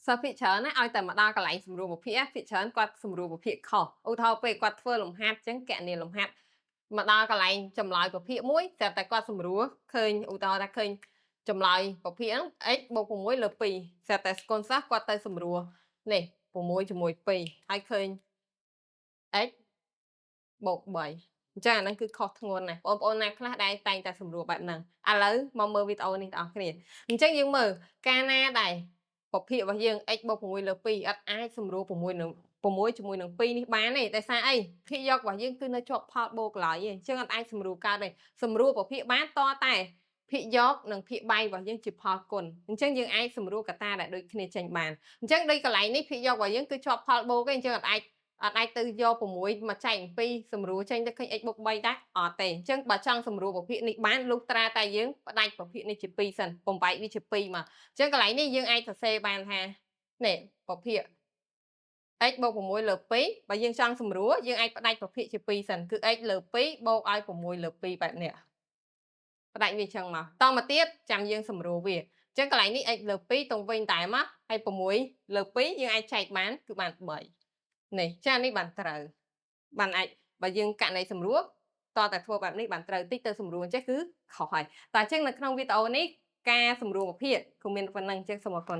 សិស្សភាគច្រើនណាឲ្យតែមកដល់កន្លែងសម្រួលប្រភេទភាគច្រើនគាត់សម្រួលប្រភេទខុសឧទាហរណ៍ពេលគាត់ធ្វើលំហាត់អញ្ចឹងគណនាលំហាត់មកដល់កន្លែងចម្លើយប្រភេទមួយតែគាត់សម្រួលឃើញឧទាហរណ៍ថាឃើញចម្លើយប្រភេទហ្នឹង x បូក6លើ2តែកូនសិស្សគាត់ទៅសម្រួលនេះ6ជាមួយ2ហើយឃើញ x បូក3អញ្ចឹងអាហ្នឹងគឺខុសធ្ងន់ណាស់បងប្អូនណាខ្លះដែលតែងតែសម្រួលបែបហ្នឹងឥឡូវមកមើលវីដេអូនេះបងប្អូនគ្នាអញ្ចឹងយើងមើលកាលណាដែលប្រភេទរបស់យើង x បូក6លើ2អត់អាចសម្រួល6ជាមួយនឹង2នេះបានទេតែសារអីភាគយករបស់យើងគឺនៅជាប់ផលបូកឡើយទេអញ្ចឹងអត់អាចសម្រួលកើតទេសម្រួលប្រភេទបានតតែភាគយកនិងភាគបែករបស់យើងជាផលគុណអញ្ចឹងយើងអាចសម្រួលកត្តាដែលដូចគ្នាចេញបានអញ្ចឹងដូចកន្លែងនេះភាគយករបស់យើងគឺជាប់ផលបូកទេអញ្ចឹងអត់អាចទៅយក6មកចែក7សម្រួលចេញទៅឃើញ x បូក3ដែរអត់ទេអញ្ចឹងបើចង់សម្រួលប្រភេទនេះបានលុះត្រាតែយើងផ្ដាច់ប្រភេទនេះជា2សិនបំបែកវាជា2មកអញ្ចឹងកន្លែងនេះយើងអាចសរសេរបានថានេះប្រភេទ x បូក6លើ2បើយើងចង់សម្រួលយើងអាចផ្ដាច់ប្រភេទជា2សិនគឺ x លើ2បូកឲ្យ6លើ2បែបនេះផ្ដាច់វាចឹងមកតមកទៀតចាំយើងសម្រួលវាអញ្ចឹងកន្លែងនេះ x លើ2ទៅវិញតែមកហើយ6លើ2យើងអាចចែកបានគឺបាន3នេះចានេះបានត្រូវបានអាចបើយើងកណន័យសម្រួលតតែធ្វើបែបនេះបានត្រូវតិចទៅសម្រួលអញ្ចឹងគឺខុសហើយតែអញ្ចឹងនៅក្នុងវីដេអូនេះការសម្រួលប្រភេទគឺមានប៉ុណ្្នឹងអញ្ចឹងសូមអរគុណ